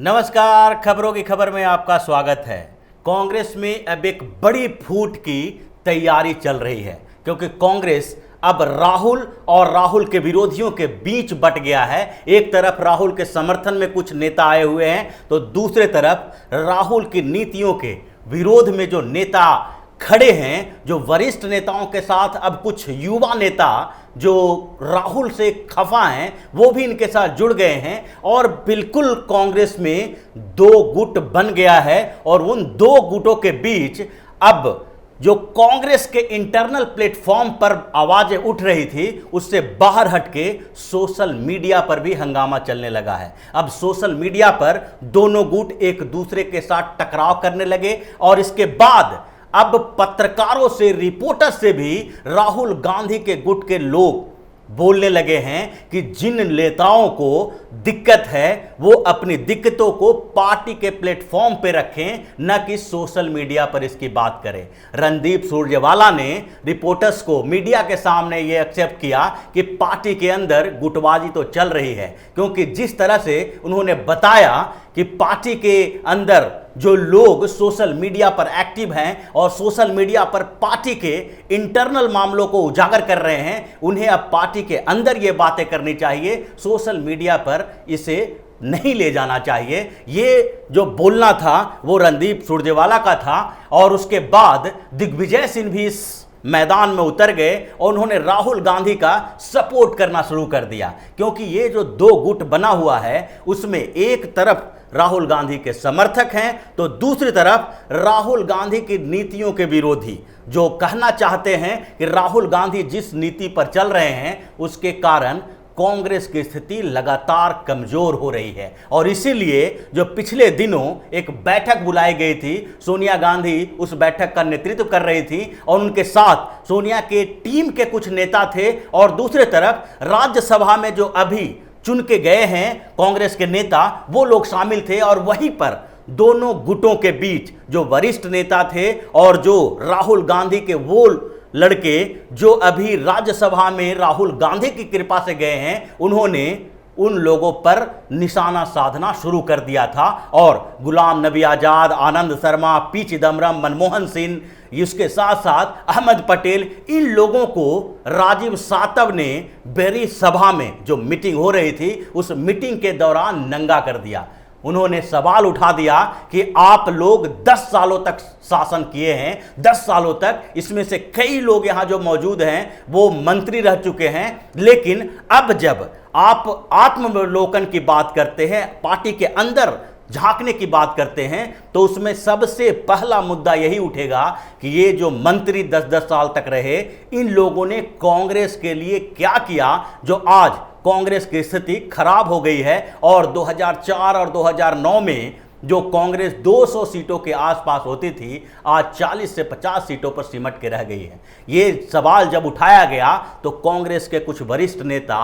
नमस्कार, खबरों की खबर में आपका स्वागत है। कांग्रेस में अब एक बड़ी फूट की तैयारी चल रही है क्योंकि कांग्रेस अब राहुल और राहुल के विरोधियों के बीच बट गया है। एक तरफ राहुल के समर्थन में कुछ नेता आए हुए हैं तो दूसरे तरफ राहुल की नीतियों के विरोध में जो नेता खड़े हैं, जो वरिष्ठ नेताओं के साथ अब कुछ युवा नेता जो राहुल से खफा हैं वो भी इनके साथ जुड़ गए हैं और बिल्कुल कांग्रेस में दो गुट बन गया है। और उन दो गुटों के बीच अब जो कांग्रेस के इंटरनल प्लेटफॉर्म पर आवाजें उठ रही थी उससे बाहर हटके सोशल मीडिया पर भी हंगामा चलने लगा है। अब सोशल मीडिया पर दोनों गुट एक दूसरे के साथ टकराव करने लगे और इसके बाद अब पत्रकारों से, रिपोर्टर से भी राहुल गांधी के गुट के लोग बोलने लगे हैं कि जिन नेताओं को दिक्कत है वो अपनी दिक्कतों को पार्टी के प्लेटफॉर्म पे रखें, न कि सोशल मीडिया पर इसकी बात करें। रणदीप सुरजेवाला ने रिपोर्टर्स को मीडिया के सामने ये एक्सेप्ट किया कि पार्टी के अंदर गुटबाजी तो चल रही है, क्योंकि जिस तरह से उन्होंने बताया कि पार्टी के अंदर जो लोग सोशल मीडिया पर एक्टिव हैं और सोशल मीडिया पर पार्टी के इंटरनल मामलों को उजागर कर रहे हैं, उन्हें अब पार्टी के अंदर ये बातें करनी चाहिए, सोशल मीडिया पर इसे नहीं ले जाना चाहिए। ये जो बोलना था वो रणदीप सुरजेवाला का था और उसके बाद दिग्विजय सिंह भी इस मैदान में उतर गए और उन्होंने राहुल गांधी का सपोर्ट करना शुरू कर दिया, क्योंकि ये जो दो गुट बना हुआ है उसमें एक तरफ राहुल गांधी के समर्थक हैं तो दूसरी तरफ राहुल गांधी की नीतियों के विरोधी, जो कहना चाहते हैं कि राहुल गांधी जिस नीति पर चल रहे हैं उसके कारण कांग्रेस की स्थिति लगातार कमजोर हो रही है। और इसीलिए जो पिछले दिनों एक बैठक बुलाई गई थी, सोनिया गांधी उस बैठक का नेतृत्व कर रही थी और उनके साथ सोनिया के टीम के कुछ नेता थे और दूसरे तरफ राज्यसभा में जो अभी चुन के गए हैं कांग्रेस के नेता वो लोग शामिल थे। और वहीं पर दोनों गुटों के बीच जो वरिष्ठ नेता थे और जो राहुल गांधी के वो लड़के जो अभी राज्यसभा में राहुल गांधी की कृपा से गए हैं, उन्होंने उन लोगों पर निशाना साधना शुरू कर दिया था। और गुलाम नबी आजाद, आनंद शर्मा, पी चिदम्बरम, मनमोहन सिंह, इसके साथ साथ अहमद पटेल, इन लोगों को राजीव सातव ने बेरी सभा में जो मीटिंग हो रही थी उस मीटिंग के दौरान नंगा कर दिया। उन्होंने सवाल उठा दिया कि आप लोग 10 सालों तक शासन किए हैं, 10 सालों तक इसमें से कई लोग यहां जो मौजूद हैं वो मंत्री रह चुके हैं, लेकिन अब जब आप आत्मावलोकन की बात करते हैं, पार्टी के अंदर झांकने की बात करते हैं, तो उसमें सबसे पहला मुद्दा यही उठेगा कि ये जो मंत्री 10-10 साल तक रहे, इन लोगों ने कांग्रेस के लिए क्या किया जो आज कांग्रेस की स्थिति खराब हो गई है। और 2004 और 2009 में जो कांग्रेस 200 सीटों के आसपास होती थी, आज 40 से 50 सीटों पर सिमट के रह गई है। ये सवाल जब उठाया गया तो कांग्रेस के कुछ वरिष्ठ नेता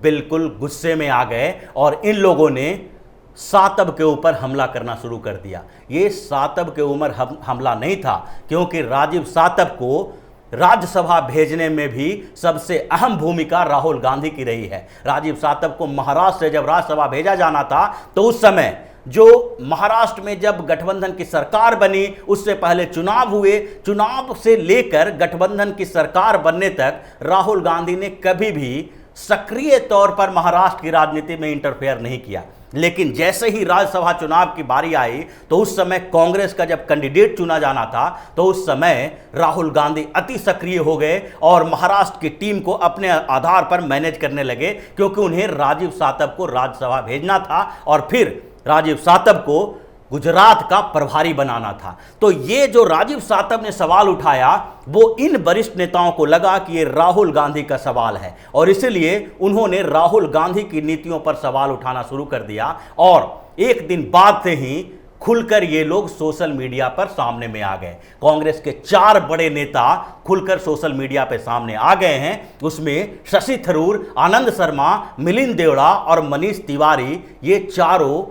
बिल्कुल गुस्से में आ गए और इन लोगों ने सातव के ऊपर हमला करना शुरू कर दिया। ये सातव के ऊपर हमला नहीं था, क्योंकि राजीव सातव को राज्यसभा भेजने में भी सबसे अहम भूमिका राहुल गांधी की रही है। राजीव सातव को महाराष्ट्र से जब राज्यसभा भेजा जाना था तो उस समय जो महाराष्ट्र में जब गठबंधन की सरकार बनी, उससे पहले चुनाव हुए, चुनाव से लेकर गठबंधन की सरकार बनने तक राहुल गांधी ने कभी भी सक्रिय तौर पर महाराष्ट्र की राजनीति में इंटरफेयर नहीं किया। लेकिन जैसे ही राज्यसभा चुनाव की बारी आई तो उस समय कांग्रेस का जब कैंडिडेट चुना जाना था तो उस समय राहुल गांधी अति सक्रिय हो गए और महाराष्ट्र की टीम को अपने आधार पर मैनेज करने लगे, क्योंकि उन्हें राजीव सातव को राज्यसभा भेजना था और फिर राजीव सातव को गुजरात का प्रभारी बनाना था। तो ये जो राजीव सातव ने सवाल उठाया वो इन वरिष्ठ नेताओं को लगा कि ये राहुल गांधी का सवाल है और इसलिए उन्होंने राहुल गांधी की नीतियों पर सवाल उठाना शुरू कर दिया। और एक दिन बाद से ही खुलकर ये लोग सोशल मीडिया पर सामने में आ गए। कांग्रेस के 4 बड़े नेता खुलकर सोशल मीडिया पर सामने आ गए हैं। उसमें शशि थरूर, आनंद शर्मा, मिलिंद देवड़ा और मनीष तिवारी, ये चारों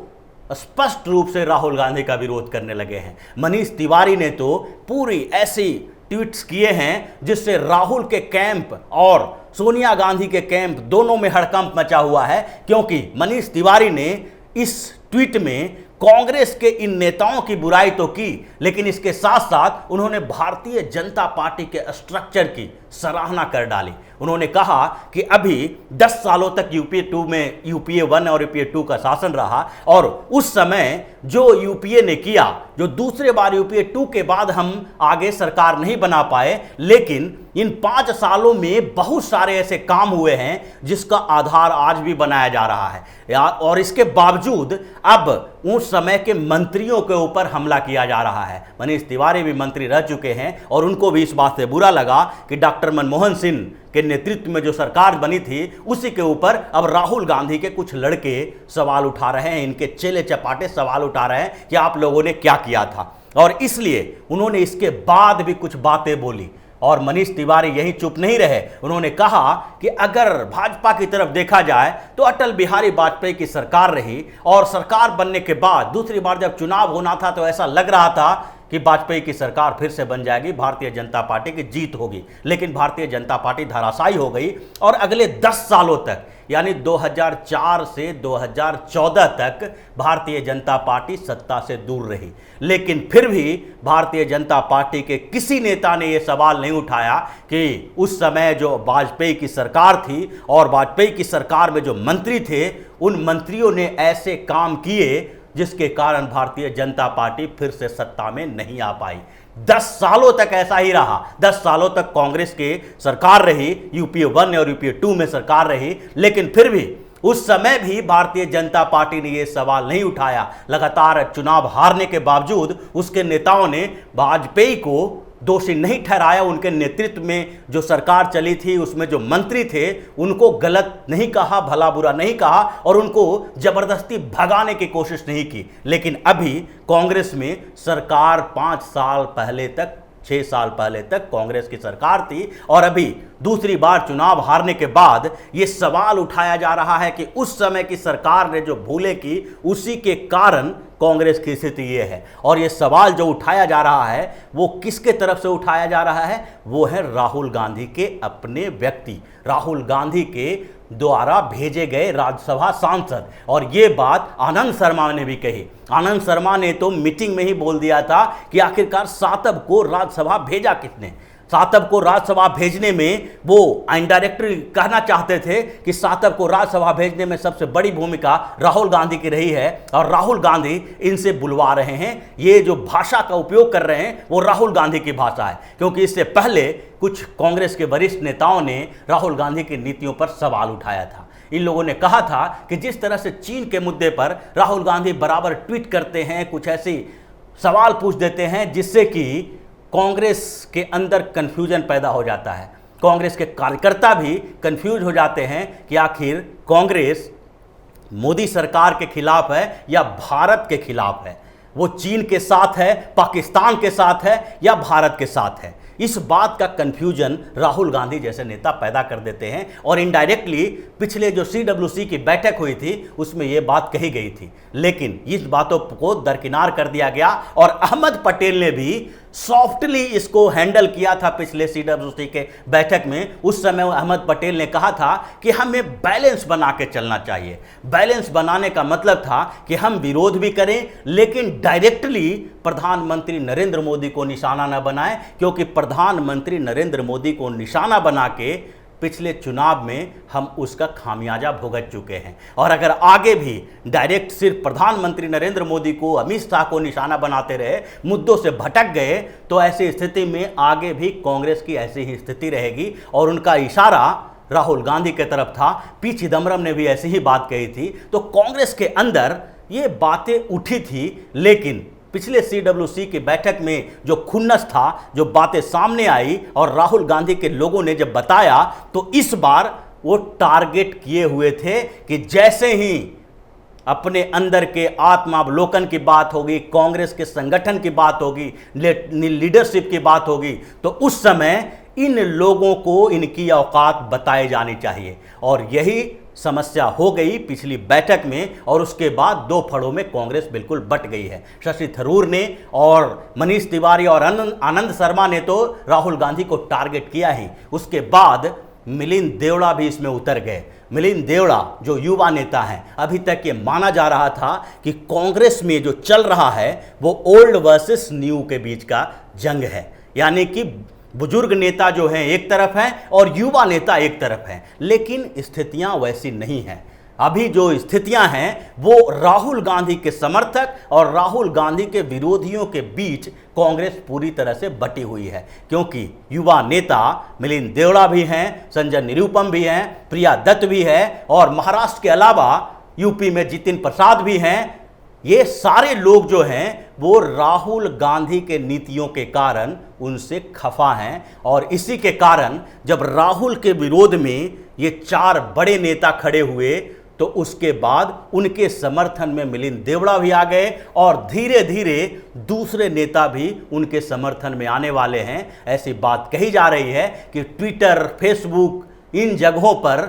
स्पष्ट रूप से राहुल गांधी का विरोध करने लगे हैं। मनीष तिवारी ने तो पूरी ऐसी ट्वीट्स किए हैं जिससे राहुल के कैंप और सोनिया गांधी के कैंप दोनों में हड़कंप मचा हुआ है, क्योंकि मनीष तिवारी ने इस ट्वीट में कांग्रेस के इन नेताओं की बुराई तो की, लेकिन इसके साथ साथ उन्होंने भारतीय जनता पार्टी के स्ट्रक्चर की सराहना कर डाली। उन्होंने कहा कि अभी 10 सालों तक यूपीए 2 में यूपीए 1 और यूपीए 2 का शासन रहा, और उस समय जो यूपीए ने किया, जो दूसरे बार यूपीए 2 के बाद हम आगे सरकार नहीं बना पाए, लेकिन इन 5 सालों में बहुत सारे ऐसे काम हुए हैं जिसका आधार आज भी बनाया जा रहा है। और इसके बावजूद अब उस समय के मंत्रियों के ऊपर हमला किया जा रहा है। मनीष तिवारी भी मंत्री रह चुके हैं और उनको भी इस बात से बुरा लगा कि डॉक्टर मनमोहन सिंह के नेतृत्व में जो सरकार बनी थी उसी के ऊपर अब राहुल गांधी के कुछ लड़के सवाल उठा रहे हैं, इनके चेले चपाटे सवाल उठा रहे हैं कि आप लोगों ने क्या किया था। और इसलिए उन्होंने इसके बाद भी कुछ बातें बोली, और मनीष तिवारी यही चुप नहीं रहे। उन्होंने कहा कि अगर भाजपा की तरफ देखा जाए तो अटल बिहारी वाजपेयी की सरकार रही, और सरकार बनने के बाद दूसरी बार जब चुनाव होना था तो ऐसा लग रहा था कि वाजपेयी की सरकार फिर से बन जाएगी, भारतीय जनता पार्टी की जीत होगी। लेकिन भारतीय जनता पार्टी धराशायी हो गई और अगले 10 सालों तक, यानी 2004 से 2014 तक भारतीय जनता पार्टी सत्ता से दूर रही। लेकिन फिर भी भारतीय जनता पार्टी के किसी नेता ने यह सवाल नहीं उठाया कि उस समय जो वाजपेयी की सरकार थी और वाजपेयी की सरकार में जो मंत्री थे, उन मंत्रियों ने ऐसे काम किए जिसके कारण भारतीय जनता पार्टी फिर से सत्ता में नहीं आ पाई। 10 सालों तक ऐसा ही रहा। 10 सालों तक कांग्रेस की सरकार रही, यूपीए 1 और यूपीए 2 में सरकार रही, लेकिन फिर भी उस समय भी भारतीय जनता पार्टी ने यह सवाल नहीं उठाया। लगातार चुनाव हारने के बावजूद उसके नेताओं ने वाजपेयी को दोषी नहीं ठहराया। उनके नेतृत्व में जो सरकार चली थी उसमें जो मंत्री थे उनको गलत नहीं कहा, भला बुरा नहीं कहा, और उनको जबरदस्ती भगाने की कोशिश नहीं की। लेकिन अभी कांग्रेस में सरकार 5 साल पहले तक, 6 साल पहले तक कांग्रेस की सरकार थी, और अभी दूसरी बार चुनाव हारने के बाद यह सवाल उठाया जा रहा है कि उस समय की सरकार ने जो भूलें की उसी के कारण कांग्रेस की स्थिति ये है। और ये सवाल जो उठाया जा रहा है वो किसके तरफ से उठाया जा रहा है? वो है राहुल गांधी के अपने व्यक्ति, राहुल गांधी के द्वारा भेजे गए राज्यसभा सांसद। और ये बात आनंद शर्मा ने भी कही। आनंद शर्मा ने तो मीटिंग में ही बोल दिया था कि आखिरकार सातव को राज्यसभा भेजा किसने। सातव को राज्यसभा भेजने में वो इनडायरेक्टली कहना चाहते थे कि सातव को राज्यसभा भेजने में सबसे बड़ी भूमिका राहुल गांधी की रही है, और राहुल गांधी इनसे बुलवा रहे हैं। ये जो भाषा का उपयोग कर रहे हैं वो राहुल गांधी की भाषा है, क्योंकि इससे पहले कुछ कांग्रेस के वरिष्ठ नेताओं ने राहुल गांधी की नीतियों पर सवाल उठाया था। इन लोगों ने कहा था कि जिस तरह से चीन के मुद्दे पर राहुल गांधी बराबर ट्वीट करते हैं, कुछ ऐसी सवाल पूछ देते हैं जिससे कि कांग्रेस के अंदर कंफ्यूजन पैदा हो जाता है। कांग्रेस के कार्यकर्ता भी कंफ्यूज हो जाते हैं कि आखिर कांग्रेस मोदी सरकार के खिलाफ है या भारत के खिलाफ है, वो चीन के साथ है, पाकिस्तान के साथ है या भारत के साथ है। इस बात का कंफ्यूजन राहुल गांधी जैसे नेता पैदा कर देते हैं। और इनडायरेक्टली पिछले जो CWC की बैठक हुई थी उसमें यह बात कही गई थी, लेकिन इस बातों को दरकिनार कर दिया गया। और अहमद पटेल ने भी सॉफ्टली इसको हैंडल किया था पिछले CWC के बैठक में। उस समय अहमद पटेल ने कहा था कि हमें बैलेंस बना के चलना चाहिए। बैलेंस बनाने का मतलब था कि हम विरोध भी करें लेकिन डायरेक्टली प्रधानमंत्री नरेंद्र मोदी को निशाना न बनाएं, क्योंकि प्रधानमंत्री नरेंद्र मोदी को निशाना बना के पिछले चुनाव में हम उसका खामियाजा भुगत चुके हैं। और अगर आगे भी डायरेक्ट सिर्फ प्रधानमंत्री नरेंद्र मोदी को, अमित शाह को निशाना बनाते रहे, मुद्दों से भटक गए, तो ऐसी स्थिति में आगे भी कांग्रेस की ऐसी ही स्थिति रहेगी। और उनका इशारा राहुल गांधी की तरफ था। पी चिदम्बरम ने भी ऐसी ही बात कही थी। तो कांग्रेस के अंदर ये बातें उठी थी, लेकिन पिछले CWC की बैठक में जो खुन्नस था, जो बातें सामने आई और राहुल गांधी के लोगों ने जब बताया, तो इस बार वो टारगेट किए हुए थे कि जैसे ही अपने अंदर के आत्मावलोकन की बात होगी, कांग्रेस के संगठन की बात होगी, लीडरशिप की बात होगी, तो उस समय इन लोगों को इनकी औकात बताई जानी चाहिए। और यही समस्या हो गई पिछली बैठक में, और उसके बाद 2 फड़ों में कांग्रेस बिल्कुल बट गई है। शशि थरूर ने और मनीष तिवारी और आनंद शर्मा ने तो राहुल गांधी को टारगेट किया ही, उसके बाद मिलिंद देवड़ा भी इसमें उतर गए। मिलिंद देवड़ा जो युवा नेता हैं, अभी तक ये माना जा रहा था कि कांग्रेस में जो चल रहा है वो ओल्ड वर्सेस न्यू के बीच का जंग है, यानी कि बुजुर्ग नेता जो हैं एक तरफ हैं और युवा नेता एक तरफ हैं। लेकिन स्थितियां वैसी नहीं हैं। अभी जो स्थितियां हैं वो राहुल गांधी के समर्थक और राहुल गांधी के विरोधियों के बीच कांग्रेस पूरी तरह से बटी हुई है, क्योंकि युवा नेता मिलिंद देवड़ा भी हैं, संजय निरुपम भी हैं, प्रिया दत्त भी है और महाराष्ट्र के अलावा यूपी में जितिन प्रसाद भी हैं। ये सारे लोग जो हैं वो राहुल गांधी के नीतियों के कारण उनसे खफा हैं और इसी के कारण जब राहुल के विरोध में ये 4 बड़े नेता खड़े हुए तो उसके बाद उनके समर्थन में मिलिंद देवड़ा भी आ गए और धीरे धीरे दूसरे नेता भी उनके समर्थन में आने वाले हैं। ऐसी बात कही जा रही है कि ट्विटर, फेसबुक इन जगहों पर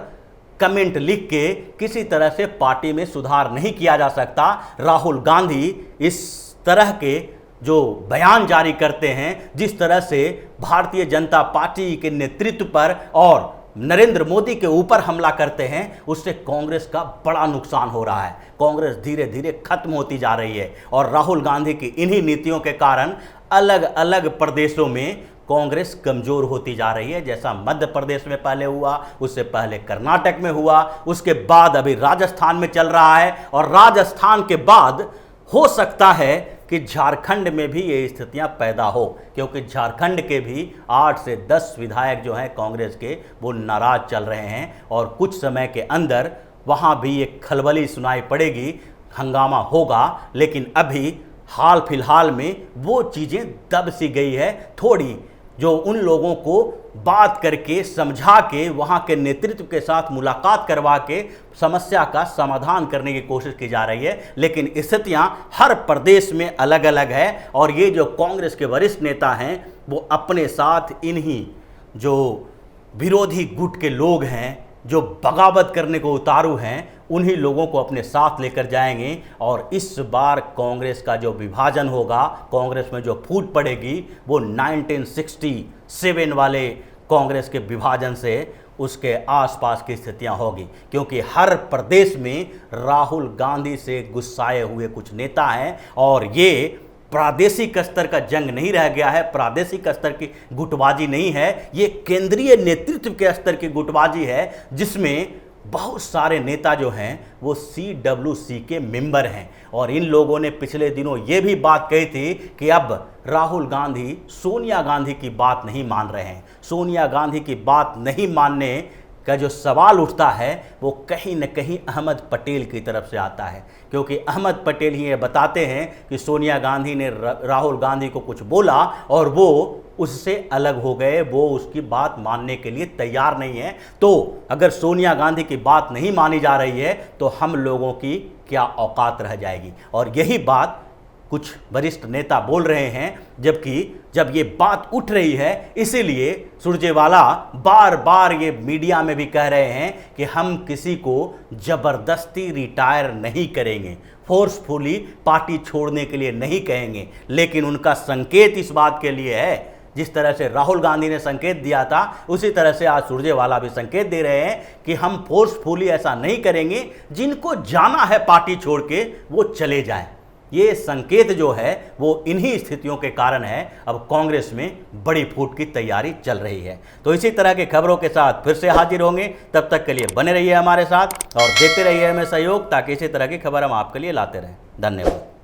कमेंट लिख के किसी तरह से पार्टी में सुधार नहीं किया जा सकता। राहुल गांधी इस तरह के जो बयान जारी करते हैं, जिस तरह से भारतीय जनता पार्टी के नेतृत्व पर और नरेंद्र मोदी के ऊपर हमला करते हैं, उससे कांग्रेस का बड़ा नुकसान हो रहा है। कांग्रेस धीरे धीरे खत्म होती जा रही है और राहुल गांधी की इन्हीं नीतियों के कारण अलग अलग प्रदेशों में कांग्रेस कमजोर होती जा रही है। जैसा मध्य प्रदेश में पहले हुआ, उससे पहले कर्नाटक में हुआ, उसके बाद अभी राजस्थान में चल रहा है और राजस्थान के बाद हो सकता है कि झारखंड में भी ये स्थितियां पैदा हो, क्योंकि झारखंड के भी 8 से 10 विधायक जो हैं कांग्रेस के वो नाराज चल रहे हैं और कुछ समय के अंदर वहां भी एक खलबली सुनाई पड़ेगी, हंगामा होगा। लेकिन अभी हाल फिलहाल में वो चीज़ें दब सी गई है थोड़ी, जो उन लोगों को बात करके समझा के वहाँ के नेतृत्व के साथ मुलाकात करवा के समस्या का समाधान करने की कोशिश की जा रही है। लेकिन स्थितियाँ हर प्रदेश में अलग अलग है और ये जो कांग्रेस के वरिष्ठ नेता हैं वो अपने साथ इन्हीं जो विरोधी गुट के लोग हैं, जो बगावत करने को उतारू हैं, उन्हीं लोगों को अपने साथ लेकर जाएंगे और इस बार कांग्रेस का जो विभाजन होगा, कांग्रेस में जो फूट पड़ेगी, वो 1967 वाले कांग्रेस के विभाजन से उसके आसपास की स्थितियां होगी, क्योंकि हर प्रदेश में राहुल गांधी से गुस्साए हुए कुछ नेता हैं और ये प्रादेशिक स्तर का जंग नहीं रह गया है, प्रादेशिक स्तर की गुटबाजी नहीं है, ये केंद्रीय नेतृत्व के स्तर की गुटबाजी है, जिसमें बहुत सारे नेता जो हैं वो CWC के मेंबर हैं। और इन लोगों ने पिछले दिनों ये भी बात कही थी कि अब राहुल गांधी सोनिया गांधी की बात नहीं मान रहे हैं। सोनिया गांधी की बात नहीं मानने का जो सवाल उठता है वो कहीं न कहीं अहमद पटेल की तरफ से आता है, क्योंकि अहमद पटेल ही ये बताते हैं कि सोनिया गांधी ने राहुल गांधी को कुछ बोला और वो उससे अलग हो गए, वो उसकी बात मानने के लिए तैयार नहीं है। तो अगर सोनिया गांधी की बात नहीं मानी जा रही है तो हम लोगों की क्या औकात रह जाएगी। और यही बात कुछ वरिष्ठ नेता बोल रहे हैं, जबकि जब ये बात उठ रही है इसीलिए सुरजेवाला बार बार ये मीडिया में भी कह रहे हैं कि हम किसी को जबरदस्ती रिटायर नहीं करेंगे, फोर्सफुली पार्टी छोड़ने के लिए नहीं कहेंगे। लेकिन उनका संकेत इस बात के लिए है, जिस तरह से राहुल गांधी ने संकेत दिया था उसी तरह से आज सुरजेवाला भी संकेत दे रहे हैं कि हम फोर्सफुली ऐसा नहीं करेंगे, जिनको जाना है पार्टी छोड़ के वो चले जाएं। ये संकेत जो है वो इन्हीं स्थितियों के कारण है। अब कांग्रेस में बड़ी फूट की तैयारी चल रही है। तो इसी तरह के खबरों के साथ फिर से हाजिर होंगे, तब तक के लिए बने रहिए हमारे साथ और देते रहिए हमें सहयोग, ताकि इसी तरह की खबर हम आपके लिए लाते रहें। धन्यवाद।